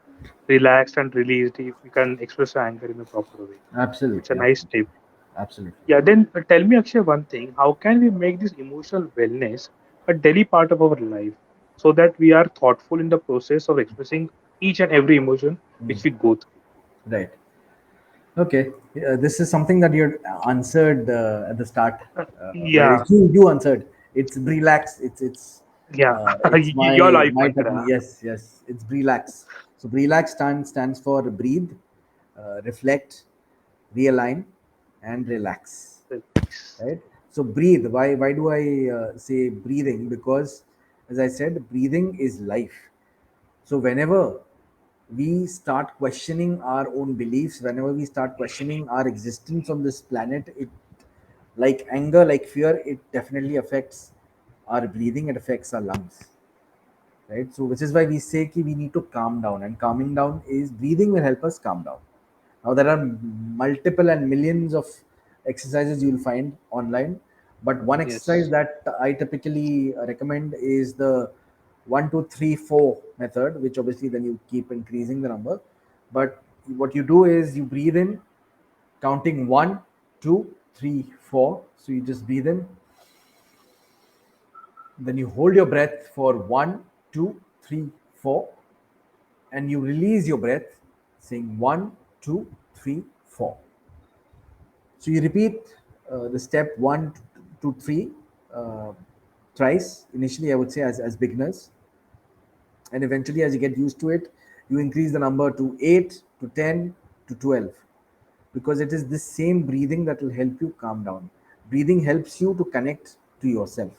relaxed and released if you can express your anger in a proper way. It's a Absolutely. nice Absolutely. tip. Absolutely. Yeah, then tell me, Akshay, one thing. How can we make this emotional wellness a daily part of our life so that we are thoughtful in the process of expressing each and every emotion which we go through? Right. Okay. This is something that you had answered at the start. Where Yeah, you answered. It's relax. yeah. It's Your my life my pointer. technique. Yes, yes. It's relax. So relax stands for breathe, reflect, realign, and relax. Relax. Right. So breathe. Why do I say breathing? Because as I said, breathing is life. So whenever we start questioning our own beliefs, whenever we start questioning our existence on this planet, it, like anger, like fear, it definitely affects our breathing, it affects our lungs, right? So which is why we say ki we need to calm down, and calming down is breathing will help us calm down. Now there are multiple and millions of exercises you'll find online, but one exercise Yes. that I typically recommend is the 1 2 3 4 method, which obviously then you keep increasing the number. But what you do is you breathe in, counting 1 2 3 4. So you just breathe in, then you hold your breath for 1 2 3 4, and you release your breath saying 1 2 3 4. So you repeat the step 1 2 3 uh, thrice. Initially, I would say as beginners, and eventually, as you get used to it, you increase the number to 8 to 10 to 12, because it is this same breathing that will help you calm down. Breathing helps you to connect to yourself.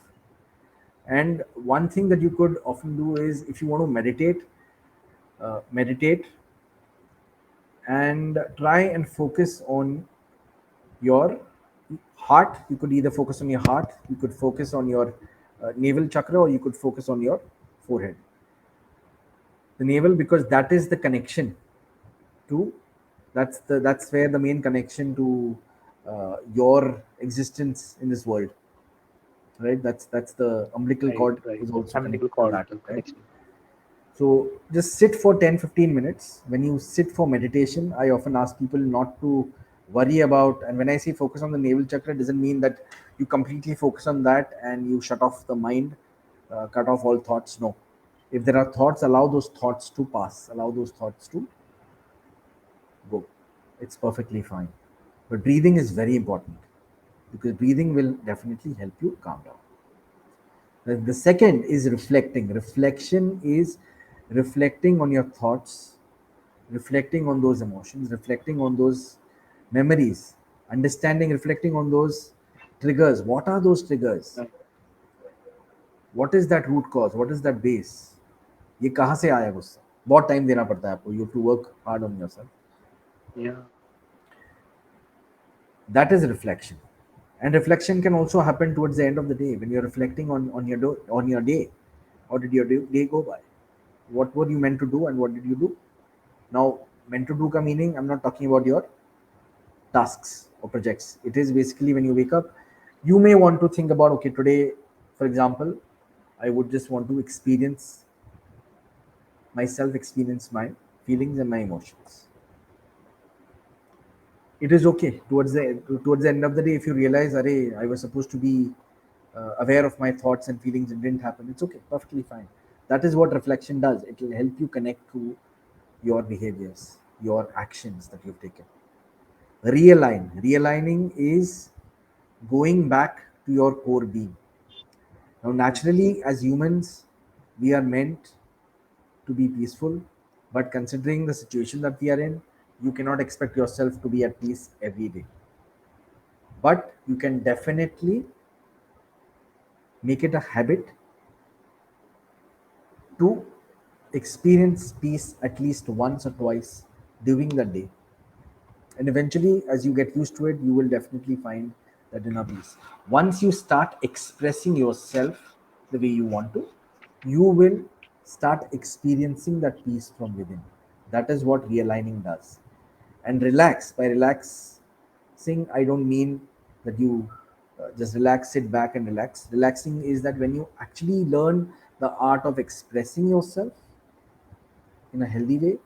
And one thing that you could often do is, if you want to meditate and try and focus on your heart. You could either focus on your heart, you could focus on your navel chakra, or you could focus on your forehead. The navel, because that is the connection to, that's where the main connection to your existence in this world, right? That's the umbilical Right, cord right. is also Umbilical connected to cord that, right? connection. So just sit for 10 15 minutes. When you sit for meditation, I often ask people not to worry about, and when I say focus on the navel chakra, it doesn't mean that you completely focus on that and you shut off the mind, cut off all thoughts. No. If there are thoughts, allow those thoughts to pass, allow those thoughts to go. It's perfectly fine. But breathing is very important, because breathing will definitely help you calm down. The second is reflecting. Reflection is reflecting on your thoughts, reflecting on those emotions, reflecting on those memories, understanding, reflecting on those triggers. What are those triggers? Right. What is that root cause? What is that base? ये कहाँ से आया गुस्सा? बहुत time देना पड़ता है आपको. You have to work hard on yourself. Yeah. That is reflection. And reflection can also happen towards the end of the day when you're reflecting on your day. How did your day go by? What were you meant to do and what did you do? Now, meant to do ka meaning, I'm not talking about your tasks or projects. It is basically when you wake up, you may want to think about, okay, today, for example, I would just want to experience myself, experience my feelings and my emotions. It is okay towards the end of the day if you realize, Array, I was supposed to be aware of my thoughts and feelings, it didn't happen. It's okay, perfectly fine. That is what reflection does. It will help you connect to your behaviors, your actions that you've taken. Realigning is going back to your core being. Now, naturally, as humans, we are meant to be peaceful, but considering the situation that we are in, you cannot expect yourself to be at peace every day. But you can definitely make it a habit to experience peace at least once or twice during the day. And eventually, as you get used to it, you will definitely find that inner peace. Once you start expressing yourself the way you want to, you will start experiencing that peace from within. That is what realigning does. And relax. By relaxing, I don't mean that you just relax, sit back and relax. Relaxing is that when you actually learn the art of expressing yourself in a healthy way,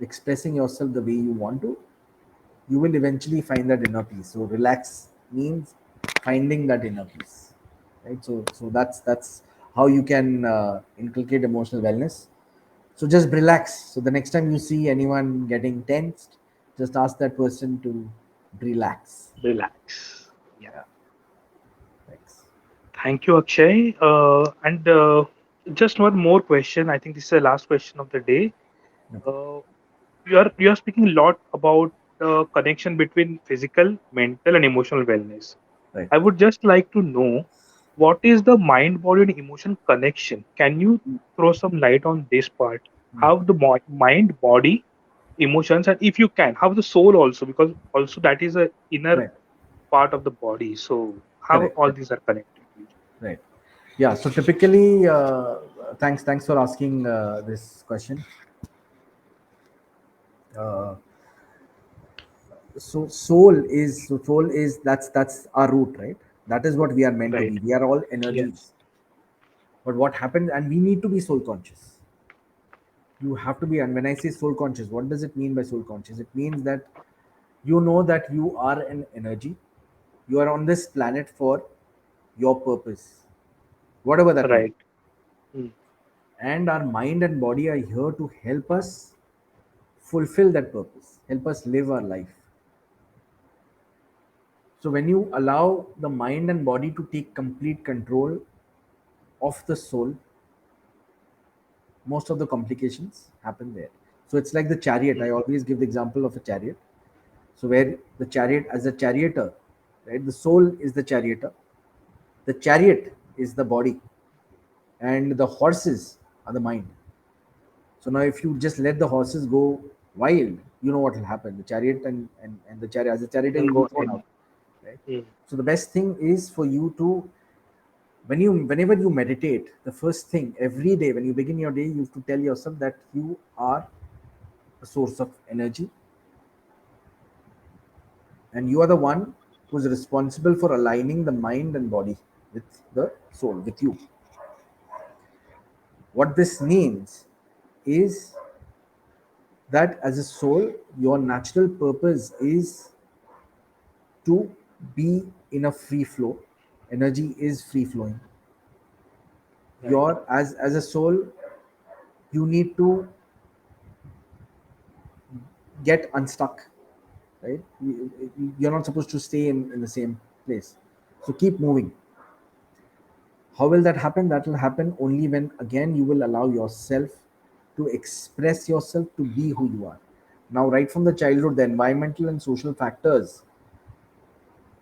expressing yourself the way you want to, you will eventually find that inner peace. So relax means finding that inner peace, right? So that's how you can inculcate emotional wellness. So just relax. So the next time you see anyone getting tensed, just ask that person to relax. Relax. Yeah. Yeah, thanks. Thank you, Akshay. And just one more question. I think this is the last question of the day. Okay, Uh, you are speaking a lot about the connection between physical, mental, and emotional wellness. right. I would just like to know what is the mind, body, and emotion connection. Can you throw some light on this part? How the mind, body, emotions, and if you can, how the soul also, because also that is a inner Right. part of the body. So how Correct. all Correct. these are connected? Right. Yeah. So typically, thanks for asking this question. Uh, soul is that's our root, right? That is what we are meant to Right. be. We are all Yes. energies. But what happens, and we need to be soul conscious. You have to be. And when I say soul conscious, what does it mean by soul conscious? It means that you know that you are an energy. You are on this planet for your purpose, whatever that may be. Right. Mm. And our mind and body are here to help us fulfill that purpose, help us live our life. So when you allow the mind and body to take complete control of the soul, most of the complications happen there. So it's like the chariot. I Mm. always give the example of a chariot. So where the chariot, as a charioteer, right? The soul is the charioteer. The chariot is the body, and the horses are the mind. So now, if you just let the horses go wild, you know what will happen. The chariot and the chariot, as a charioteer, Can you'll be go thrown in. out, right? Mm. So the best thing is for you to, whenever you meditate, the first thing every day when you begin your day, you have to tell yourself that you are a source of energy, and you are the one who's responsible for aligning the mind and body with the soul, with you. What this means is that as a soul, your natural purpose is to be in a free flow. Energy is free flowing. Right. Your as a soul, you need to get unstuck, right? You're not supposed to stay in the same place. So keep moving. How will that happen? That will happen only when again you will allow yourself to express yourself, to be who you are. Now, right from the childhood, the environmental and social factors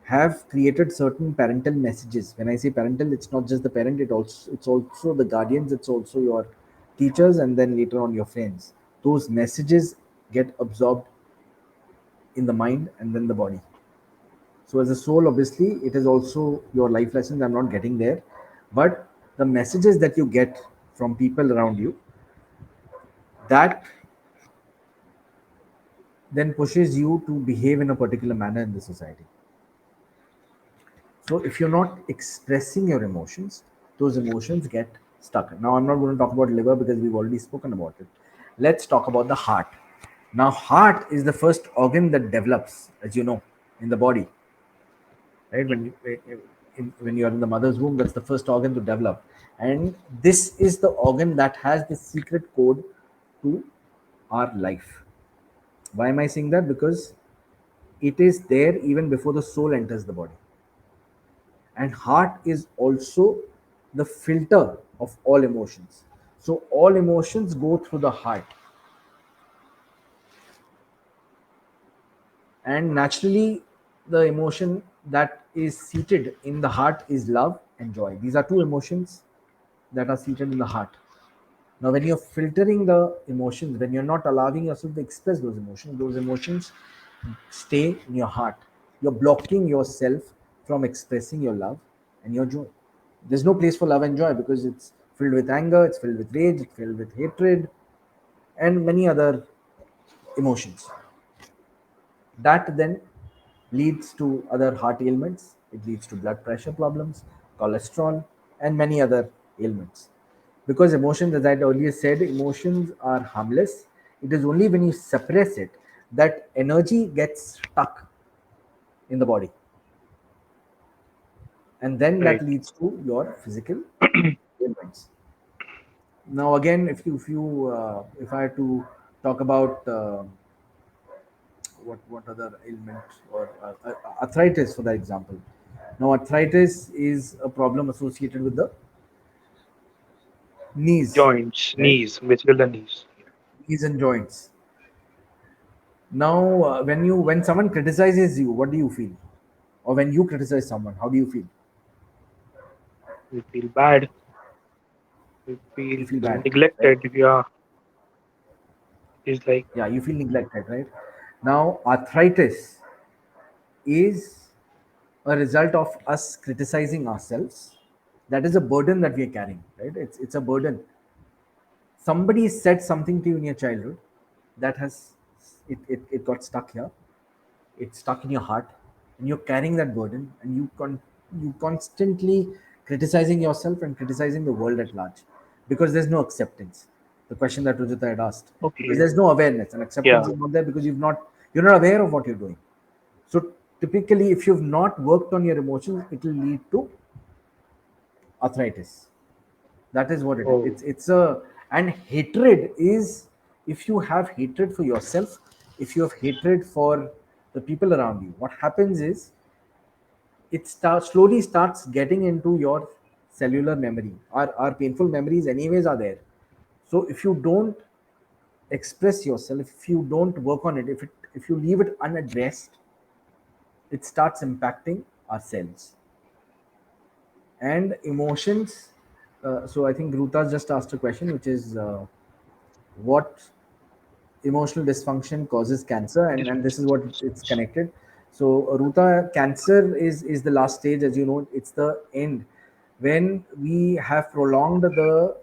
have created certain parental messages. When I say parental, it's not just the parent, it's also the guardians, it's also your teachers, and then later on your friends. Those messages get absorbed in the mind and then the body. So as a soul, obviously, it is also your life lessons. I'm not getting there, but the messages that you get from people around you, that then pushes you to behave in a particular manner in the society. So if you're not expressing your emotions, those emotions get stuck. Now I'm not going to talk about liver because we've already spoken about it. Let's talk about the heart. Now heart is the first organ that develops, as you know, in the body, right? When you are in the mother's womb, that's the first organ to develop, and this is the organ that has the secret code to our life. Why am I saying that? Because it is there even before the soul enters the body. And heart is also the filter of all emotions. So all emotions go through the heart, and naturally the emotion that is seated in the heart is love and joy. These are two emotions that are seated in the heart. Now when you're filtering the emotions, when you're not allowing yourself to express those emotions stay in your heart. You're blocking yourself from expressing your love and your joy. There's no place for love and joy because it's filled with anger, it's filled with rage, it's filled with hatred, and many other emotions. That then leads to other heart ailments. It leads to blood pressure problems, cholesterol, and many other ailments. Because emotions, as I earlier said, emotions are harmless. It is only when you suppress it that energy gets stuck in the body, and then that Right. leads to your physical ailments. Now, again, if I had to talk about what other ailment or arthritis, for that example. Now, arthritis is a problem associated with the knees, Joints, right? knees, basically the knees. Knees and joints. Now, when someone criticizes you, what do you feel? Or when you criticize someone, how do you feel? We feel bad. We You feel feel bad, right? neglected. Yeah, it's like Yeah, you feel neglected, right? Now, arthritis is a result of us criticizing ourselves. That is a burden that we are carrying, right? It's a burden. Somebody said something to you in your childhood that has it got stuck here. It's stuck in your heart, and you're carrying that burden, and you constantly criticizing yourself and criticizing the world at large because there's no acceptance. The question that Rujita had asked, because okay. there's no awareness, and acceptance Yeah. is not there because you're not aware of what you're doing. So typically, if you've not worked on your emotions, it will lead to arthritis. That is what it is. Oh, It's a, and hatred is, if you have hatred for yourself, if you have hatred for the people around you, what happens is it slowly starts getting into your cellular memory. Our painful memories anyways are there. So if you don't express yourself, if you don't work on it, if you leave it unaddressed, it starts impacting our cells and emotions. So I think Ruta just asked a question, which is what emotional dysfunction causes cancer, and this is what it's dysfunctions. connected. So Ruta, cancer is the last stage, as you know. It's the end when we have prolonged the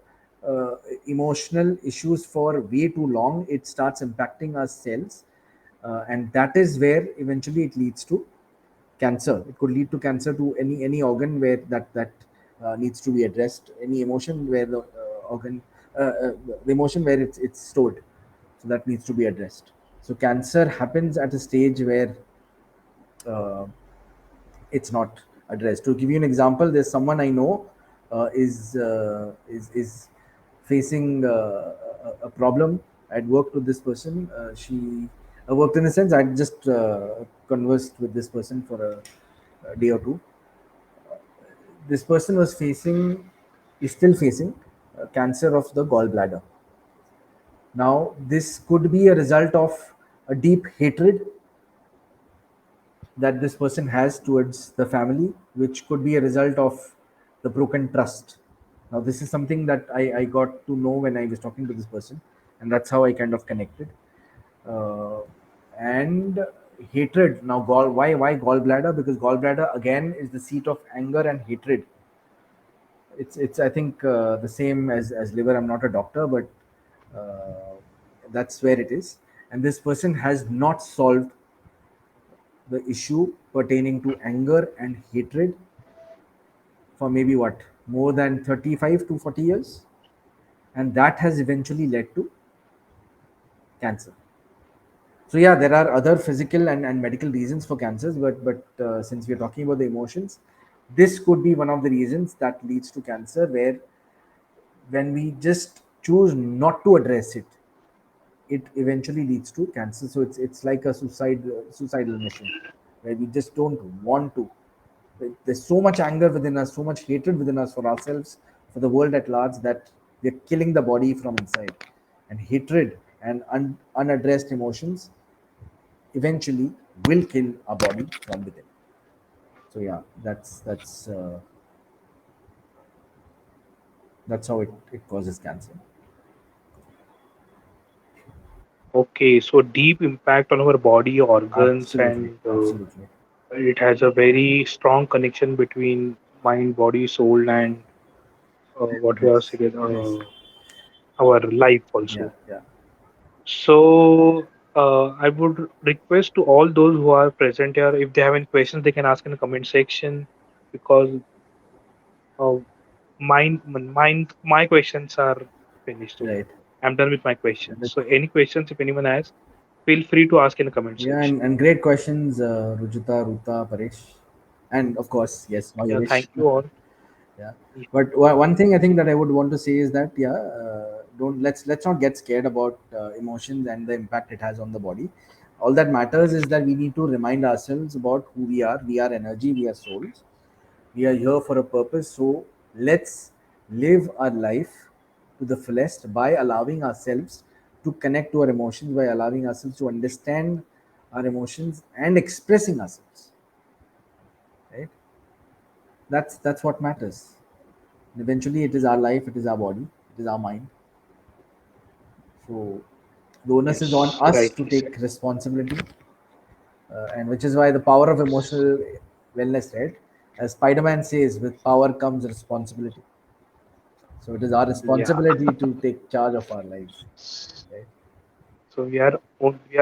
uh, emotional issues for way too long. It starts impacting our cells, and that is where eventually it leads to cancer. It could lead to cancer to any organ where that needs to be addressed. Any emotion where the organ, the emotion where it's stored, so that needs to be addressed. So cancer happens at a stage where uh, it's not addressed. To give you an example, there's someone I know is facing a problem. I'd worked with this person. She I worked in a sense. I just conversed with this person for a day or two. This person was facing, is still facing cancer of the gallbladder. Now, this could be a result of a deep hatred that this person has towards the family, which could be a result of the broken trust. Now, this is something that I got to know when I was talking to this person, and that's how I kind of connected. Uh, and hatred. Now, why gallbladder? Because gallbladder again is the seat of anger and hatred. It's I think the same as liver. I'm not a doctor, but that's where it is. And this person has not solved the issue pertaining to anger and hatred for maybe what, more than 35 to 40 years, and that has eventually led to cancer. So yeah, there are other physical and medical reasons for cancers, but since we're talking about the emotions, this could be one of the reasons that leads to cancer, where when we just choose not to address it, it eventually leads to cancer. So it's like a suicidal mission, where we just don't want to. There's so much anger within us, so much hatred within us for ourselves, for the world at large, that we're killing the body from inside. And hatred and unaddressed emotions eventually will kill our body from within. So yeah, that's how it causes cancer. Okay, so deep impact on our body organs, Absolutely, and absolutely. it has a very strong connection between mind, body, soul, and what we are Yes, saying, yes, our life yeah, also. yeah, So I would request to all those who are present here, if they have any questions, they can ask in the comment section, because uh, my questions are finished. So right. I'm done with my questions. So any questions, if anyone has, feel free to ask in the comment Yeah, section. and great questions, Rujita, Ruta, Paresh, and of course, yes, Yeah, Mayuresh. thank you all. Yeah, Yeah, but one thing I think that I would want to say is that, yeah, don't let's not get scared about emotions and the impact it has on the body. All that matters is that we need to remind ourselves about who we are. We are energy, we are souls, we are here for a purpose. So let's live our life to the fullest by allowing ourselves to connect to our emotions, by allowing ourselves to understand our emotions and expressing ourselves, right? That's what matters. And eventually it is our life, it is our body, it is our mind. So the onus is on yes, us to rightly said. take responsibility, and which is why the power of emotional wellness, right? As Spider-Man says, with power comes responsibility. So it is our Yeah. responsibility to take charge of our lives, right? So we are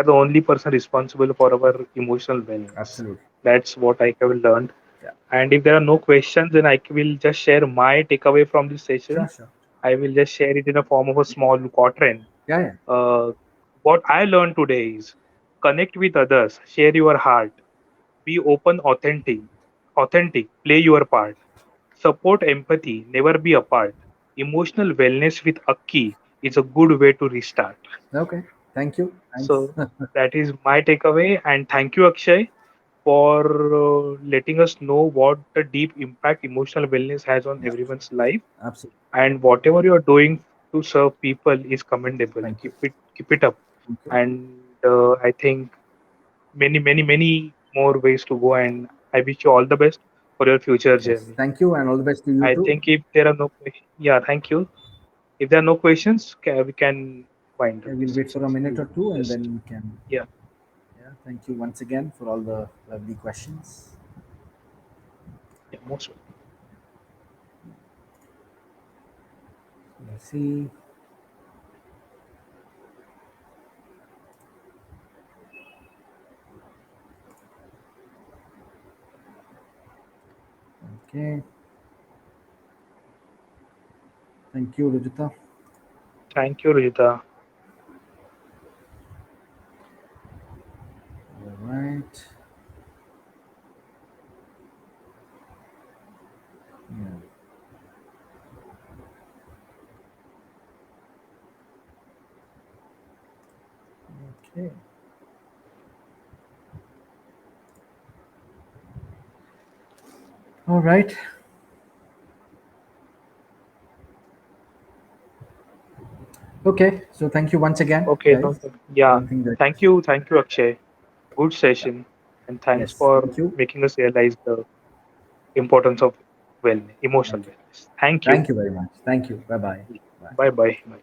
the only person responsible for our emotional wellness. Absolutely. That's what I have learned. Yeah. And if there are no questions, then I will just share my takeaway from this Sure, session. sure. I will just share it in a form of a small quatrain. Yeah, yeah. Uh, what I learned today is connect with others, share your heart, be open, authentic, play your part, support empathy, never be apart. Emotional wellness with Akki is a good way to restart. Okay. Thank you. Thanks. So that is my takeaway, and thank you, Akshay, for letting us know what the deep impact emotional wellness has on Yeah, everyone's life. absolutely. And whatever you are doing to serve people is commendable. Thank you. Keep it up. Thank you. And I think many more ways to go. And I wish you all the best for your future Yes. journey. Thank you, and all the best to you I too. think if there are no questions, yeah, thank you. If there are no questions, we can wind Yeah, up this we'll wait for session. a So minute you or two, and just, then we can. yeah, Yeah. Thank you once again for all the lovely questions. yeah, most welcome. Let's see. Okay. Thank you, Rujita. Thank you, Rujita. All right. Yeah. Okay. All right. Okay. So thank you once again, Okay, guys. no, I yeah, don't think that. thank you, Akshay. Good Yeah. session, and thanks Yes. for Thank you. making us realize the importance of emotional Thank you. wellness. Thank you. Thank you very much. Thank you. Bye bye. Bye. Bye bye.